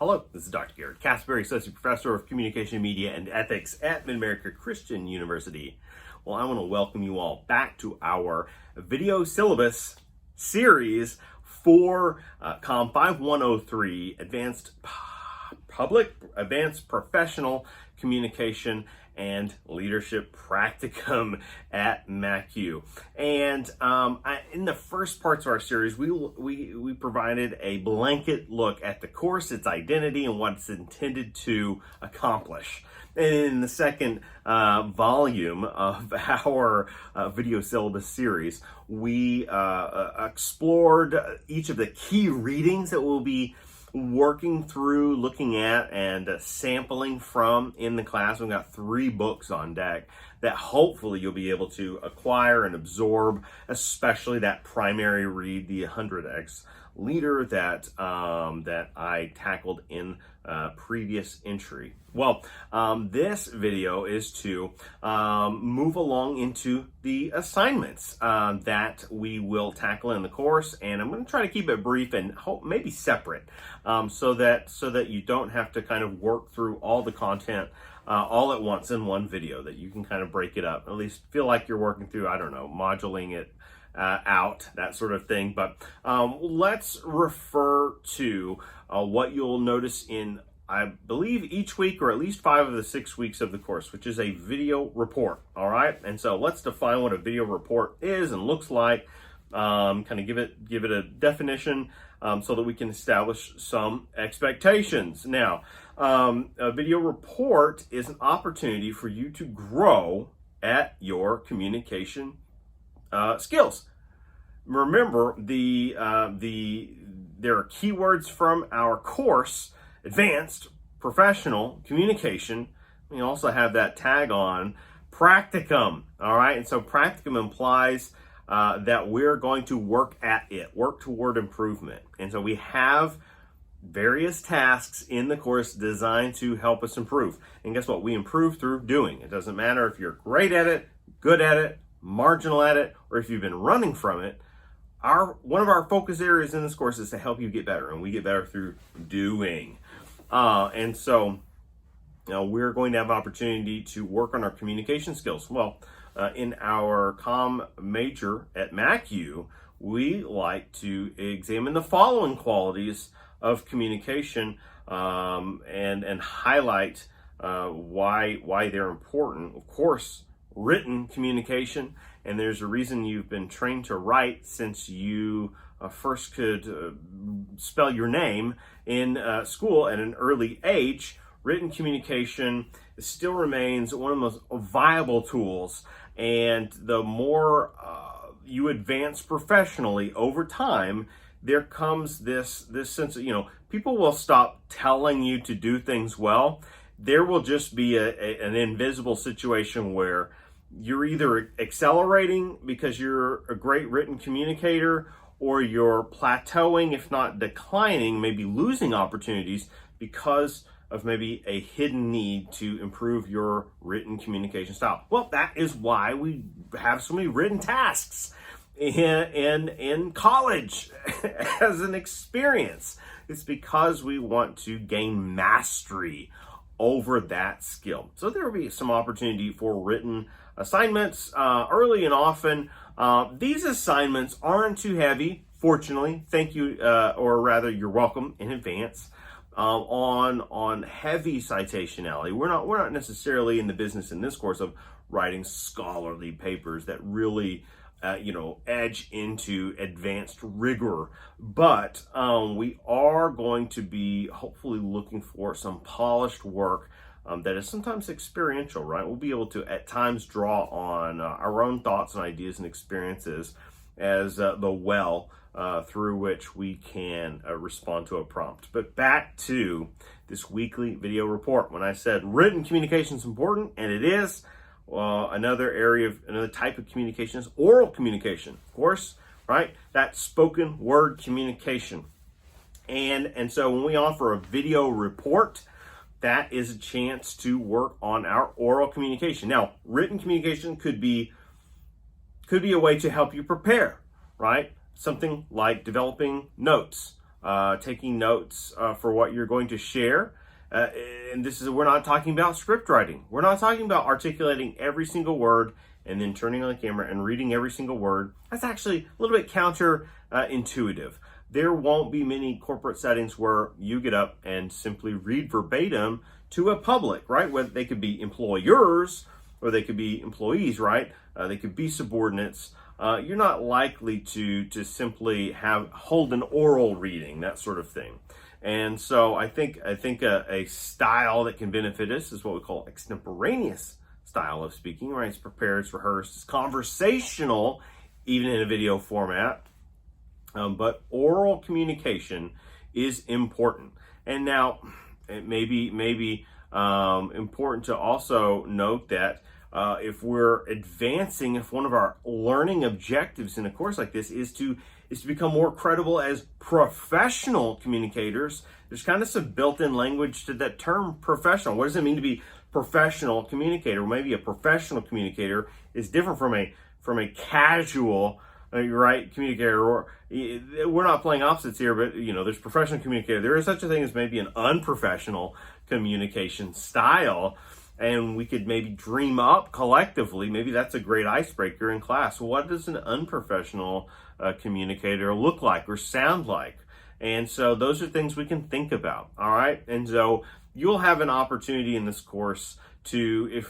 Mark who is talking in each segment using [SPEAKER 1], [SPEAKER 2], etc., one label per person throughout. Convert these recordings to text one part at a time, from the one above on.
[SPEAKER 1] Hello, this is Dr. Garrett Casper, Associate Professor of Communication, Media, and Ethics at Mid-America Christian University. Well, I want to welcome you all back to our video syllabus series for COM 5103, Advanced Professional Communication and Leadership Practicum at MACU. And in the first parts of our series, we provided a blanket look at the course, its identity, and what it's intended to accomplish. And in the second volume of our video syllabus series, we explored each of the key readings that we'll be working through, looking at, and sampling from in the class. We've got 3 books on deck that hopefully you'll be able to acquire and absorb, especially that primary read, the 100X Leader that I tackled in previous entry. Well, this video is to move along into the assignments that we will tackle in the course, and I'm going to try to keep it brief and maybe separate, so that you don't have to kind of work through all the content all at once in one video. That you can kind of break it up, at least feel like you're working through, I don't know, modulating it out, that sort of thing. But let's refer to what you'll notice in, I believe, each week, or at least 5 of the 6 weeks of the course, which is a video report. All right, and so let's define what a video report is and looks like. Kind of give it a definition so that we can establish some expectations. Now, a video report is an opportunity for you to grow at your communication skills. Remember, there are keywords from our course, Advanced Professional Communication. We also have that tag on Practicum. All right, and so Practicum implies that we're going to work at it, work toward improvement. And so we have various tasks in the course designed to help us improve. And guess what? We improve through doing. It doesn't matter if you're great at it, good at it, marginal at it, or if you've been running from it. One of our focus areas in this course is to help you get better, and we get better through doing. And so we're going to have an opportunity to work on our communication skills. Well, in our COM major at MACU, we like to examine the following qualities of communication and highlight why they're important. Of course, written communication, and there's a reason you've been trained to write since you first could spell your name in school at an early age. Written communication still remains one of the most viable tools, and the more you advance professionally over time, there comes this sense of, people will stop telling you to do things well. There will just be an invisible situation where you're either accelerating because you're a great written communicator, or you're plateauing, if not declining, maybe losing opportunities because of maybe a hidden need to improve your written communication style. Well, that is why we have so many written tasks in college as an experience. It's because we want to gain mastery over that skill. So there will be some opportunity for written assignments early and often. These assignments aren't too heavy, fortunately. Thank you, or rather, you're welcome in advance. On heavy citationality, we're not necessarily in the business in this course of writing scholarly papers that really edge into advanced rigor, but we are going to be hopefully looking for some polished work that is sometimes experiential, right? We'll be able to at times draw on our own thoughts and ideas and experiences as the well through which we can respond to a prompt. But back to this weekly video report. When I said written communication is important, and it is, another type of communication is oral communication, of course, right? That spoken word communication. And so when we offer a video report, that is a chance to work on our oral communication. Now, written communication could be a way to help you prepare, right? Something like developing notes, taking notes for what you're going to share. And we're not talking about script writing. We're not talking about articulating every single word and then turning on the camera and reading every single word. That's actually a little bit counterintuitive. There won't be many corporate settings where you get up and simply read verbatim to a public, right? Whether they could be employers or they could be employees, right? They could be subordinates. You're not likely to simply hold an oral reading, that sort of thing. And so I think a style that can benefit us is what we call extemporaneous style of speaking, right? It's prepared, it's rehearsed, it's conversational, even in a video format. But oral communication is important. And now it may be important to also note that if we're advancing, if one of our learning objectives in a course like this is to become more credible as professional communicators, there's kind of some built-in language to that term professional. What does it mean to be professional communicator? Maybe a professional communicator is different from a casual, right, communicator. Or we're not playing opposites here, but there's professional communicator. There is such a thing as maybe an unprofessional communication style. And we could maybe dream up collectively, maybe that's a great icebreaker in class. What does an unprofessional communicator look like or sound like? And so those are things we can think about, all right? And so you'll have an opportunity in this course to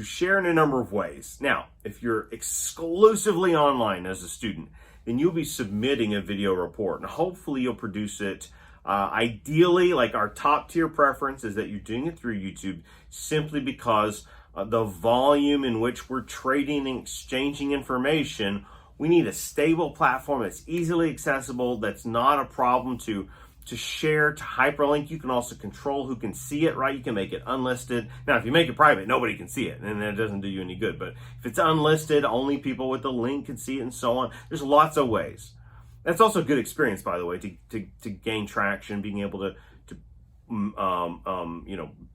[SPEAKER 1] share in a number of ways. Now, if you're exclusively online as a student, then you'll be submitting a video report, and hopefully you'll produce it. Ideally, like our top tier preference is that you're doing it through YouTube, simply because the volume in which we're trading and exchanging information, we need a stable platform that's easily accessible, that's not a problem to share, to hyperlink. You can also control who can see it, right? You can make it unlisted. Now, if you make it private, nobody can see it, and that doesn't do you any good. But if it's unlisted, only people with the link can see it, and so on. There's lots of ways. That's also a good experience, by the way, to gain traction, being able to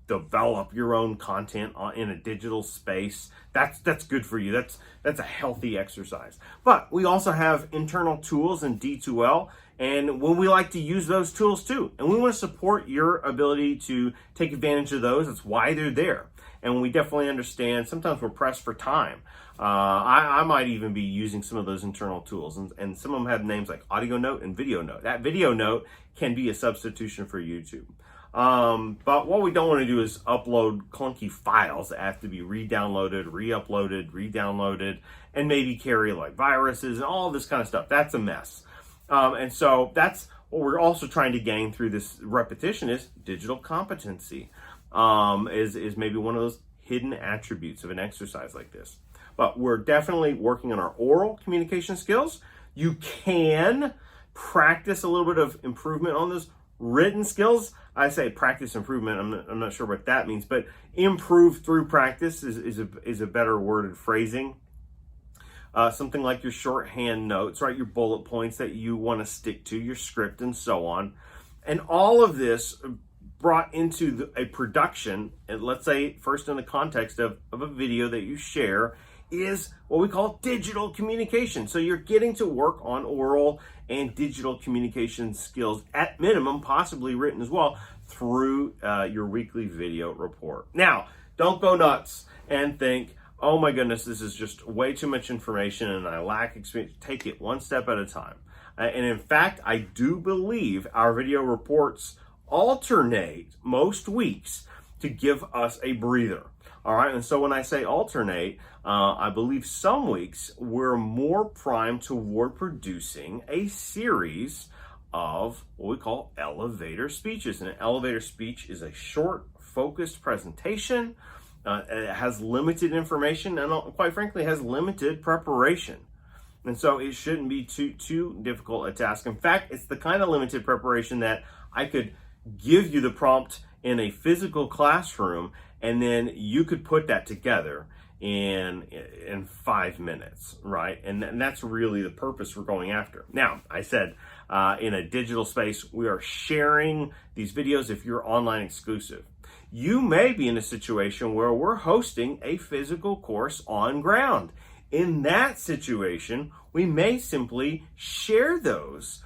[SPEAKER 1] develop your own content in a digital space. That's good for you. That's a healthy exercise. But we also have internal tools in D2L, and we like to use those tools too. And we want to support your ability to take advantage of those. That's why they're there. And we definitely understand sometimes we're pressed for time. I might even be using some of those internal tools, and some of them have names like Audio Note and Video Note. That Video Note can be a substitution for YouTube. But what we don't want to do is upload clunky files that have to be re-downloaded, re-uploaded, re-downloaded, and maybe carry like viruses and all this kind of stuff. That's a mess. And so that's what we're also trying to gain through this repetition is digital competency. Is maybe one of those hidden attributes of an exercise like this. But we're definitely working on our oral communication skills. You can practice a little bit of improvement on those written skills. I say practice improvement. I'm not sure what that means, but improve through practice is a better worded phrasing. Something like your shorthand notes, right? Your bullet points that you want to stick to, your script, and so on. And all of this brought into a production, and let's say first in the context of a video that you share, is what we call digital communication. So you're getting to work on oral and digital communication skills at minimum, possibly written as well, through your weekly video report. Now, don't go nuts and think, oh my goodness, this is just way too much information and I lack experience. Take it one step at a time. And in fact, I do believe our video reports alternate most weeks to give us a breather. All right, and so when I say alternate, I believe some weeks we're more primed toward producing a series of what we call elevator speeches. And an elevator speech is a short, focused presentation. It has limited information and quite frankly has limited preparation. And so it shouldn't be too difficult a task. In fact, it's the kind of limited preparation that I could give you the prompt in a physical classroom, and then you could put that together in 5 minutes, right? And that's really the purpose we're going after. Now, I said in a digital space, we are sharing these videos if you're online exclusive. You may be in a situation where we're hosting a physical course on ground. In that situation, we may simply share those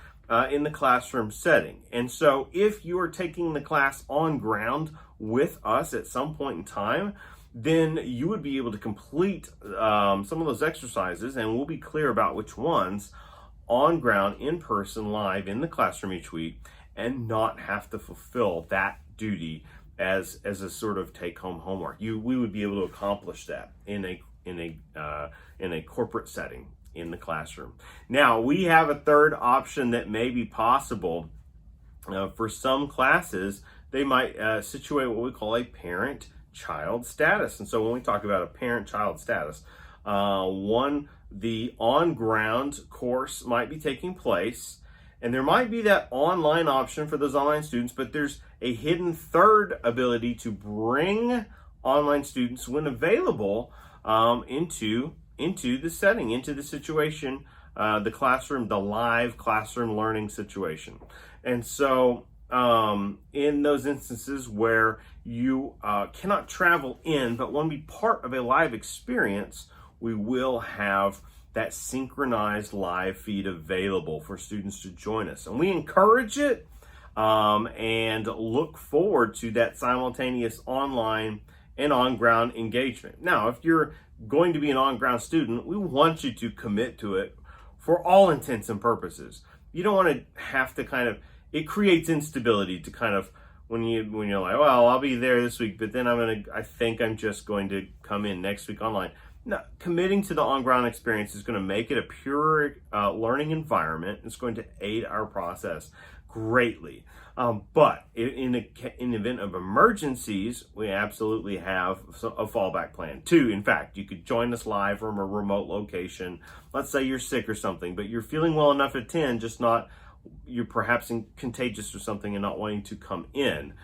[SPEAKER 1] in the classroom setting. And so if you are taking the class on ground with us at some point in time, then you would be able to complete some of those exercises, and we'll be clear about which ones on ground, in person, live in the classroom each week, and not have to fulfill that duty as a sort of take-home homework. We would be able to accomplish that in a corporate setting in the classroom. Now, we have a third option that may be possible. For some classes, they might situate what we call a parent-child status. And so when we talk about a parent-child status, the on-ground course might be taking place, and there might be that online option for those online students, but there's a hidden third ability to bring online students, when available, into the setting, into the situation, the classroom, the live classroom learning situation. And so in those instances where you cannot travel in but want to be part of a live experience, we will have that synchronized live feed available for students to join us. And we encourage it and look forward to that simultaneous online and on-ground engagement. Now, if you're going to be an on-ground student, we want you to commit to it for all intents and purposes. You don't want to have to it creates instability to when you're like, well, I'll be there this week, but then I think I'm just going to come in next week online. No, committing to the on-ground experience is going to make it a pure learning environment. It's going to aid our process greatly. But in the event of emergencies, we absolutely have a fallback plan. In fact, you could join us live from a remote location. Let's say you're sick or something, but you're feeling well enough to attend, you're perhaps contagious or something and not wanting to come in.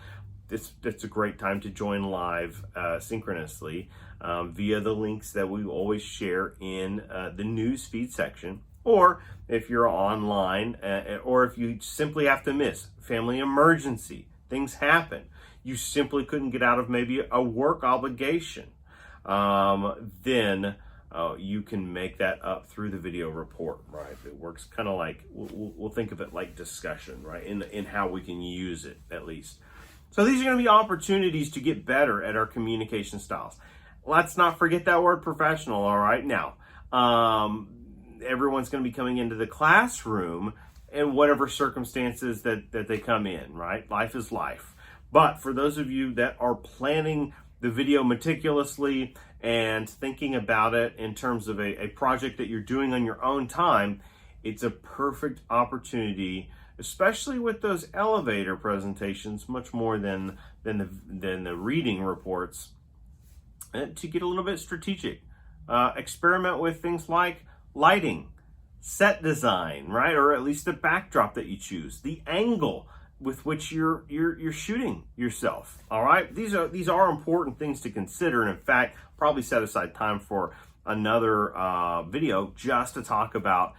[SPEAKER 1] It's a great time to join live synchronously via the links that we always share in the news feed section. Or if you're online, or if you simply have to miss family emergency, things happen, you simply couldn't get out of maybe a work obligation, then you can make that up through the video report, right? It works kind of like, we'll think of it like discussion, right? In how we can use it, at least. So these are going to be opportunities to get better at our communication styles. Let's not forget that word professional, all right? Now, everyone's going to be coming into the classroom in whatever circumstances that they come in, right? Life is life. But for those of you that are planning the video meticulously and thinking about it in terms of a project that you're doing on your own time, it's a perfect opportunity, especially with those elevator presentations, much more than the reading reports, to get a little bit strategic. Experiment with things like lighting, set design, right? Or at least the backdrop that you choose, the angle with which you're shooting yourself. All right, these are important things to consider, and in fact, probably set aside time for another video just to talk about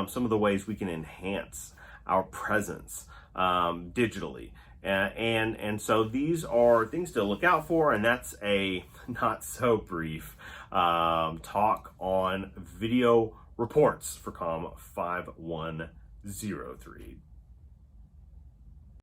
[SPEAKER 1] some of the ways we can enhance our presence digitally. And so these are things to look out for, and that's a not so brief talk on video reports for COM 5103.